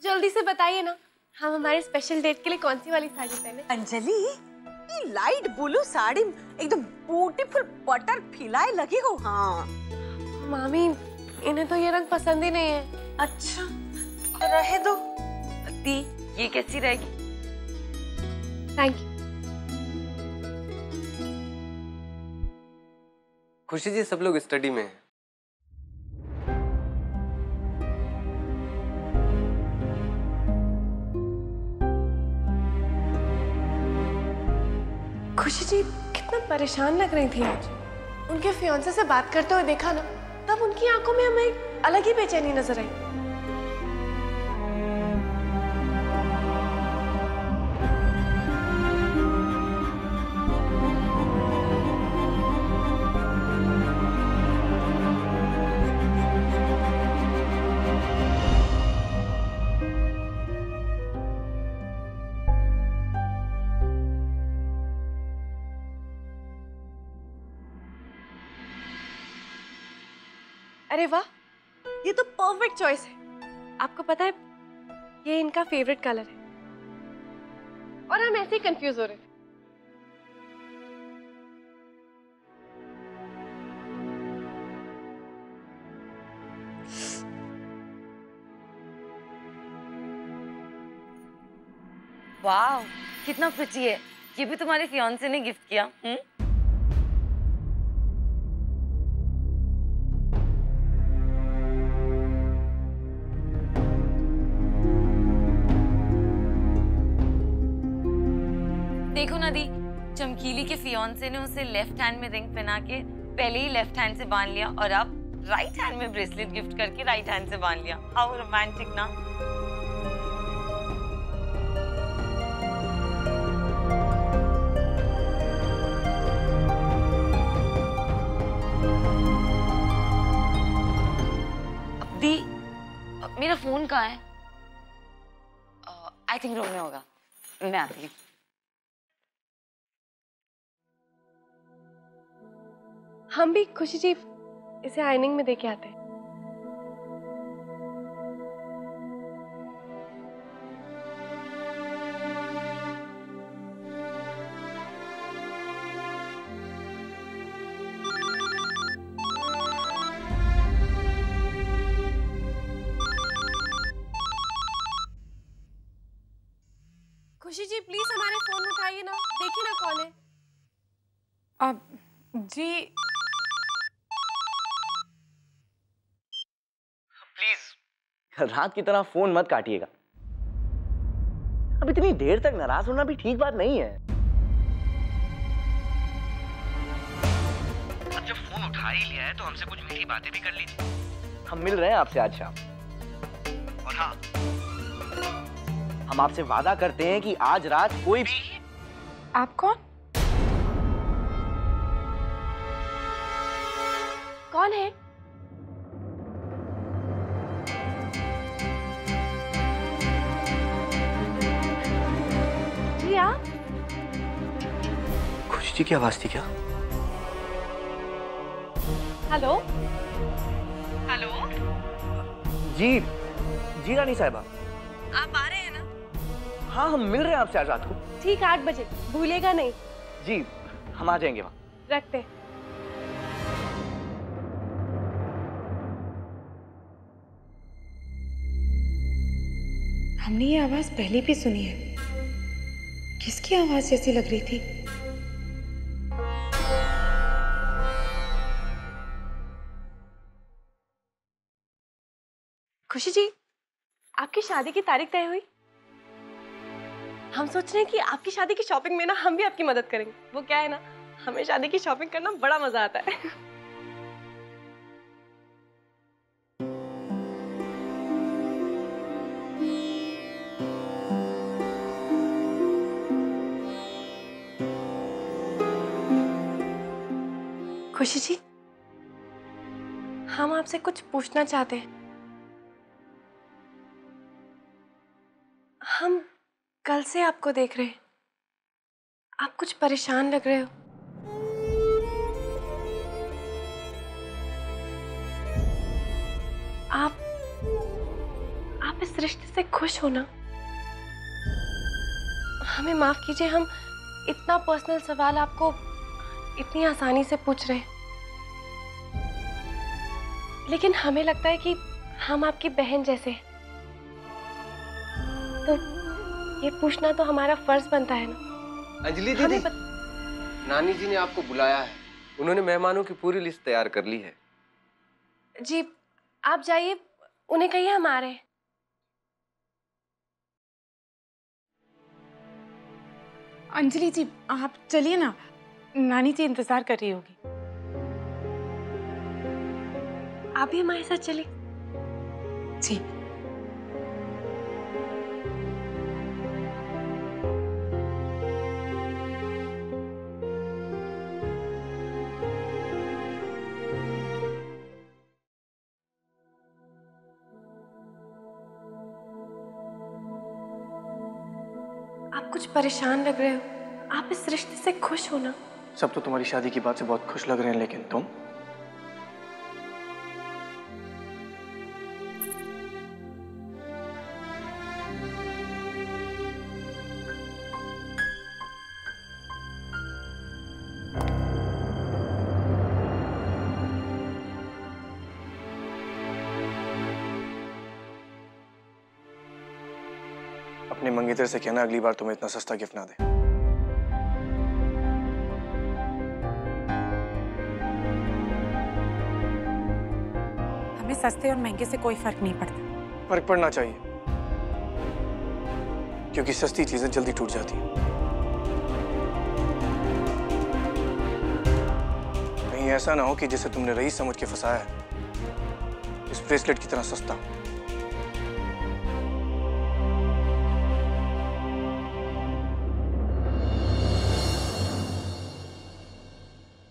जल्दी से बताइए ना, हम हमारे स्पेशल डेट के लिए कौन सी वाली साड़ी पहने? अंजलि, ये लाइट ब्लू साड़ी एकदम ब्यूटीफुल बटर फिलाए लगी हो। हाँ मामी, इन्हें तो ये रंग पसंद ही नहीं है। अच्छा, रहे दो। दी, ये कैसी रहेगी? Thank you. खुशी जी, सब लोग स्टडी में हैं। खुशी जी कितना परेशान लग रही थी आज। उनके फियांसे से बात करते हुए देखा ना, तब उनकी आंखों में हमें एक अलग ही बेचैनी नजर आई। अरे वाह, ये तो परफेक्ट चॉइस है। आपको पता है, ये इनका फेवरेट कलर है और हम ऐसे ही कंफ्यूज हो रहे थे। वाह, कितना प्रिटी है। ये भी तुम्हारे फियांसे ने गिफ्ट किया? देखो ना दी, चमकीली के फियांसे ने उसे लेफ्ट हैंड में रिंग पहना के पहले ही लेफ्ट हैंड से बांध लिया और अब राइट हैंड में ब्रेसलेट गिफ्ट करके राइट हैंड से बांध लिया। हाउ रोमांटिक ना। दी, मेरा फोन कहाँ है? आई थिंक रूम में होगा, मैं आती हूँ। हम भी खुशी जी इसे आयनिंग में देके आते हैं। खुशी जी प्लीज हमारे फोन उठाइए ना, देखिए ना कौन है। जी प्लीज रात की तरह फोन मत काटिएगा। अब इतनी देर तक नाराज होना भी ठीक बात नहीं है। अब जब फोन उठा ही लिया है तो हमसे कुछ मीठी बातें भी कर लीजिए। हम मिल रहे हैं आपसे आज शाम। और हाँ, हम आपसे वादा करते हैं कि आज रात कोई भी। आप कौन? कौन है? जी आप? खुशी जी की आवाज थी क्या? हेलो? हेलो, जी जी रानी साहिबा, आप आ रहे हैं ना? हाँ हम मिल रहे हैं आपसे आज रात को। ठीक 8 बजे, भूलेगा नहीं। जी हम आ जाएंगे वहाँ। रखते हैं। हमने ये आवाज पहले भी सुनी है। किसकी आवाज जैसी लग रही थी? खुशी जी, आपकी शादी की तारीख तय हुई? हम सोच रहे हैं कि आपकी शादी की शॉपिंग में ना हम भी आपकी मदद करेंगे। वो क्या है ना, हमें शादी की शॉपिंग करना बड़ा मजा आता है। खुशी जी, हम आपसे कुछ पूछना चाहते हैं। हम कल से आपको देख रहे हैं, आप कुछ परेशान लग रहे हो। आप इस रिश्ते से खुश हो ना? हमें माफ कीजिए, हम इतना पर्सनल सवाल आपको इतनी आसानी से पूछ रहे हैं, लेकिन हमें लगता है कि हम आपकी बहन जैसे हैं, तो ये पूछना तो हमारा फर्ज बनता है ना। अंजलि दीदी, नानी जी ने आपको बुलाया है। उन्होंने मेहमानों की पूरी लिस्ट तैयार कर ली है। जी आप जाइए, उन्हें कहिए हम आ रहे हैं। अंजलि जी आप चलिए ना, नानी जी इंतजार कर रही होगी। आप भी हमारे साथ चलिए। जी। आप कुछ परेशान लग रहे हो। आप इस रिश्ते से खुश हो ना? सब तो तुम्हारी शादी की बात से बहुत खुश लग रहे हैं, लेकिन तुम? अपने मंगेतर से कहना अगली बार तुम्हें इतना सस्ता गिफ्ट ना दे। हमें सस्ते और महंगे से कोई फर्क नहीं पड़ता। फर्क पड़ना चाहिए, क्योंकि सस्ती चीजें जल्दी टूट जाती हैं। कहीं ऐसा ना हो कि जिसे तुमने रईस समझ के फंसाया है इस ब्रेसलेट की तरह सस्ता।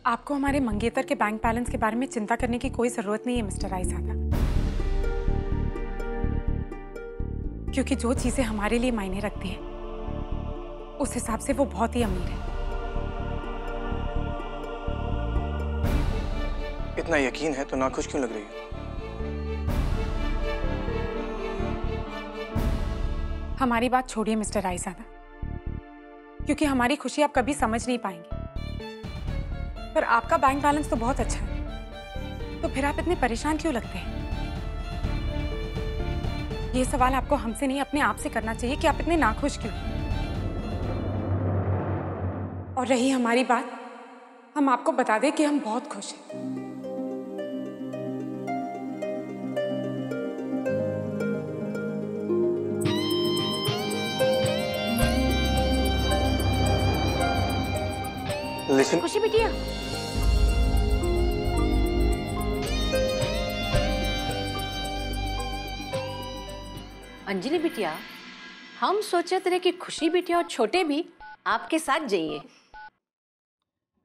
आपको हमारे मंगेतर के बैंक बैलेंस के बारे में चिंता करने की कोई जरूरत नहीं है मिस्टर रायजादा, क्योंकि जो चीजें हमारे लिए मायने रखती हैं उस हिसाब से वो बहुत ही अमीर है। इतना यकीन है तो नाखुश क्यों लग रही हो? हमारी बात छोड़िए मिस्टर रायजादा, क्योंकि हमारी खुशी आप कभी समझ नहीं पाएंगे। पर आपका बैंक बैलेंस तो बहुत अच्छा है, तो फिर आप इतने परेशान क्यों लगते हैं? ये सवाल आपको हमसे नहीं अपने आप से करना चाहिए कि आप इतने नाखुश क्यों। और रही हमारी बात, हम आपको बता दें कि हम बहुत खुश हैं। Listen. खुशी बिटिया, अंजलि बिटिया, हम सोचते रहे कि खुशी बिटिया और छोटे भी आपके साथ जाइए।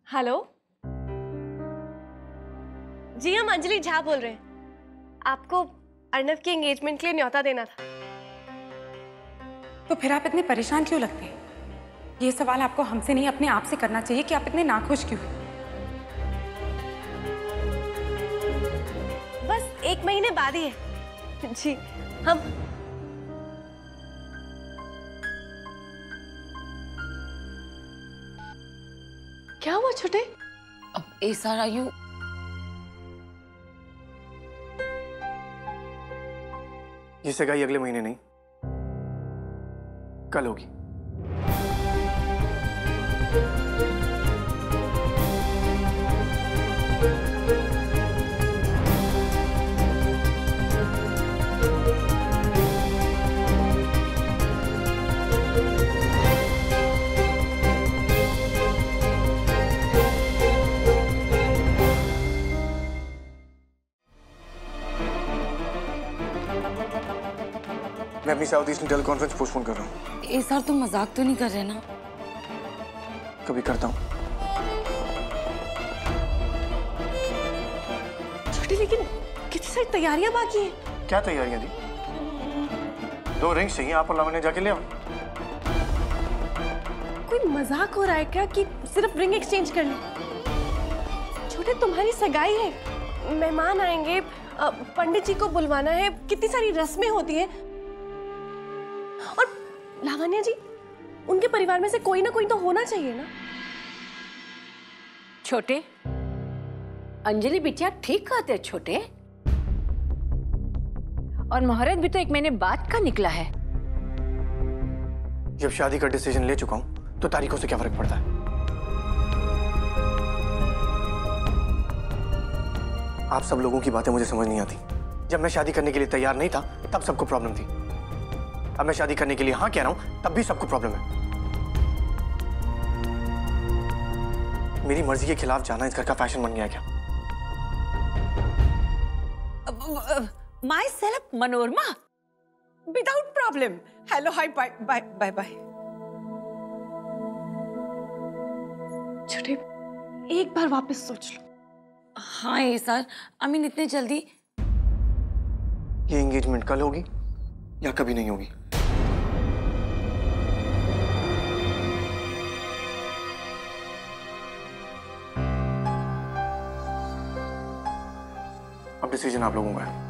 हेलो जी, हम अंजलि झा बोल रहे हैं। आपको अर्नव की एंगेजमेंट के लिए न्योता देना था। तो फिर आप इतने परेशान क्यों लगते हैं? ये सवाल आपको हमसे नहीं अपने आप से करना चाहिए कि आप इतने नाखुश क्यों हैं। बस 1 महीने बाद ही है जी। हम क्या हुआ छोटे? अब ऐसा यू ये सगाई अगले महीने नहीं, कल होगी। मैं अपनी south east Intel conference postpone कर रहा हूँ। ये सर तुम मजाक तो नहीं कर रहे ना? कभी करता हूँ। छोटे, लेकिन कितनी सारी तैयारियां बाकी हैं। क्या तैयारियां दी? 2 रिंग्स चाहिए, आप और लावण्य जाके ले आओ। कोई मजाक हो रहा है क्या कि सिर्फ रिंग एक्सचेंज कर लो? छोटे, तुम्हारी सगाई है, मेहमान आएंगे, पंडित जी को बुलवाना है, कितनी सारी रस्में होती हैं। और लावण्या जी, उनके परिवार में से कोई ना कोई तो होना चाहिए ना। छोटे, अंजलि बिटिया ठीक कहते हैं छोटे। और मुहूर्त भी तो 1 महीने बाद का निकला है। जब शादी का डिसीजन ले चुका हूं तो तारीखों से क्या फर्क पड़ता है? आप सब लोगों की बातें मुझे समझ नहीं आती। जब मैं शादी करने के लिए तैयार नहीं था तब सबको प्रॉब्लम थी। अब मैं शादी करने के लिए हाँ कह रहा हूं तब भी सबको प्रॉब्लम है। मेरी मर्जी के खिलाफ जाना इस घर का फैशन बन गया है क्या? My self Manorama, without problem. Hello, hi, bye bye bye bye. छोटे, एक बार वापस सोच लो। हाँ ये सर, आई मीन इतने जल्दी। ये एंगेजमेंट कल होगी या कभी नहीं होगी? अब डिसीजन आप लोगों का है।